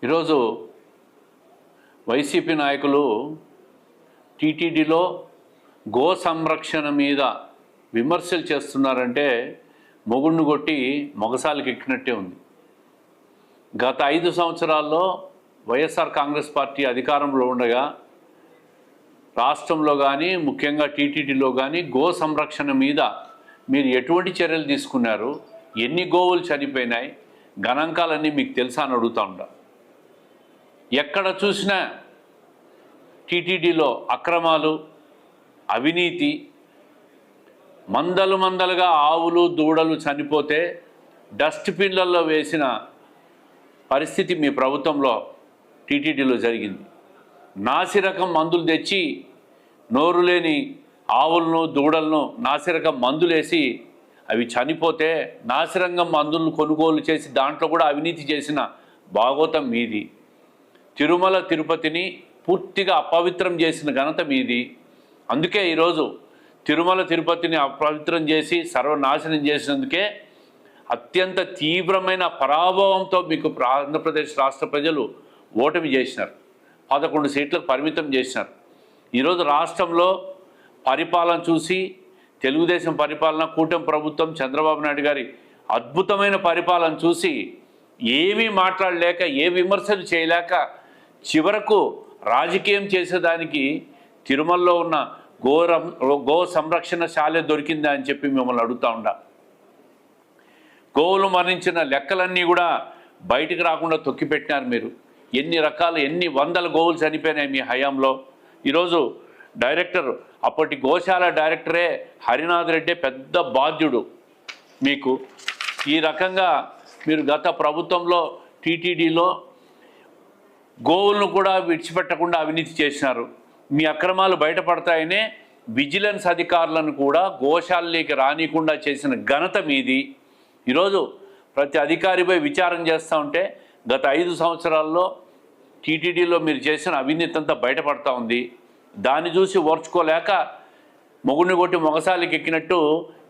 ఈరోజు వైసీపీ నాయకులు టీటీడీలో గో సంరక్షణ మీద విమర్శలు చేస్తున్నారంటే మొగుడిని కొట్టి మొగసాలకి ఎక్కినట్టే ఉంది. గత 5 సంవత్సరాల్లో వైఎస్ఆర్ కాంగ్రెస్ పార్టీ అధికారంలో ఉండగా రాష్ట్రంలో కానీ ముఖ్యంగా టీటీడీలో కానీ గో సంరక్షణ మీద మీరు ఎటువంటి చర్యలు తీసుకున్నారు, ఎన్ని గోవులు చనిపోయినాయి, గణాంకాలన్నీ మీకు తెలుసా అని అడుగుతూ ఉంటా. ఎక్కడ చూసినా టీటీడీలో అక్రమాలు, అవినీతి, మందలుగా ఆవులు దూడలు చనిపోతే డస్ట్బిన్లలో వేసిన పరిస్థితి మీ ప్రభుత్వంలో టీటీడీలో జరిగింది. నాసిరకం మందులు తెచ్చి నోరు లేని ఆవులను దూడలను నాసిరకం మందులేసి అవి చనిపోతే నాసిరకం మందులను కొనుగోలు చేసి దాంట్లో కూడా అవినీతి చేసిన భాగోతం మీది. తిరుమల తిరుపతిని పూర్తిగా అపవిత్రం చేసిన ఘనత మీది. అందుకే ఈరోజు తిరుమల తిరుపతిని అపవిత్రం చేసి సర్వనాశనం చేసినందుకే అత్యంత తీవ్రమైన పరాభవంతో మీకు ఆంధ్రప్రదేశ్ రాష్ట్ర ప్రజలు ఓటమి చేసినారు. 11 సీట్లకు పరిమితం చేసినారు. ఈరోజు రాష్ట్రంలో పరిపాలన చూసి తెలుగుదేశం పరిపాలన, కూటమి ప్రభుత్వం, చంద్రబాబు నాయుడు గారి అద్భుతమైన పరిపాలన చూసి ఏమీ మాట్లాడలేక, ఏ విమర్శలు చేయలేక చివరకు రాజకీయం చేసేదానికి తిరుమలలో ఉన్న గో సంరక్షణ శాల దొరికిందా అని చెప్పి మిమ్మల్ని అడుగుతూ ఉండా. గోవులు మరణించిన లెక్కలన్నీ కూడా బయటికి రాకుండా తొక్కిపెట్టినారు మీరు. ఎన్ని వందల గోవులు చనిపోయినాయి మీ హయాంలో. ఈరోజు డైరెక్టర్, అప్పటి గోశాల డైరెక్టరే హరినాథ్ రెడ్డి పెద్ద బాధ్యుడు మీకు. ఈ రకంగా మీరు గత ప్రభుత్వంలో టీటీడీలో గోవులను కూడా విడిచిపెట్టకుండా అవినీతి చేసినారు. మీ అక్రమాలు బయటపడతాయనే విజిలెన్స్ అధికారులను కూడా గోశాలలోకి రానికుండా చేసిన ఘనత మీది. ఈరోజు ప్రతి అధికారిపై విచారణ చేస్తూ ఉంటే గత 5 సంవత్సరాల్లో టీటీడీలో మీరు చేసిన అవినీతి అంతా బయటపడతా ఉంది. దాన్ని చూసి ఓర్చుకోలేక మొగుడిని కొట్టి మొగసాలకి ఎక్కినట్టు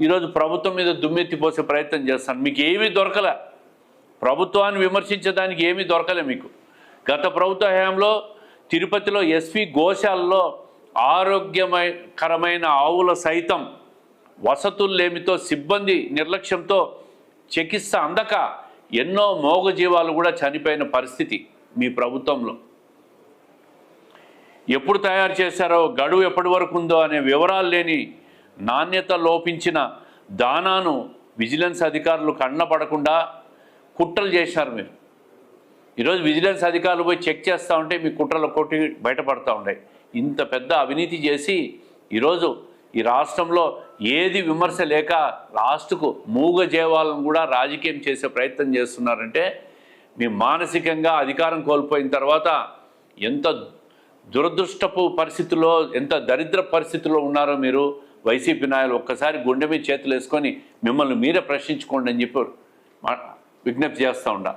ఈరోజు ప్రభుత్వం మీద దుమ్మెత్తిపోసే ప్రయత్నం చేస్తాను. మీకు ఏమీ దొరకలే, ప్రభుత్వాన్ని విమర్శించడానికి ఏమీ దొరకలే మీకు. గత ప్రభుత్వ హయాంలో తిరుపతిలో ఎస్పీ గోశాలలో ఆరోగ్యకరమైన ఆవుల సైతం వసతుల్లేమితో, సిబ్బంది నిర్లక్ష్యంతో చికిత్స అందక ఎన్నో మూగజీవాలు కూడా చనిపోయిన పరిస్థితి మీ ప్రభుత్వంలో. ఎప్పుడు తయారు చేశారో, గడువు ఎప్పటి వరకు ఉందో అనే వివరాలు లేని, నాణ్యత లోపించిన దానాను విజిలెన్స్ అధికారులు కన్నపడకుండా కుట్రలు చేశారు మీరు. ఈరోజు విజిలెన్స్ అధికారులు పోయి చెక్ చేస్తూ ఉంటే మీ కుట్రలు కొట్టి బయటపడతా ఉన్నాయి. ఇంత పెద్ద అవినీతి చేసి ఈరోజు ఈ రాష్ట్రంలో ఏది విమర్శ లేక లాస్ట్కు మూగజీవాలను కూడా రాజకీయం చేసే ప్రయత్నం చేస్తున్నారంటే మీ మానసికంగా అధికారం కోల్పోయిన తర్వాత ఎంత దురదృష్టపు పరిస్థితుల్లో, ఎంత దరిద్ర పరిస్థితుల్లో ఉన్నారో మీరు వైసీపీ నాయకులు. ఒక్కసారి గుండె మీద చేతులు వేసుకొని మిమ్మల్ని మీరే ప్రశ్నించుకోండి అని చెప్పి విజ్ఞప్తి చేస్తూ ఉండా.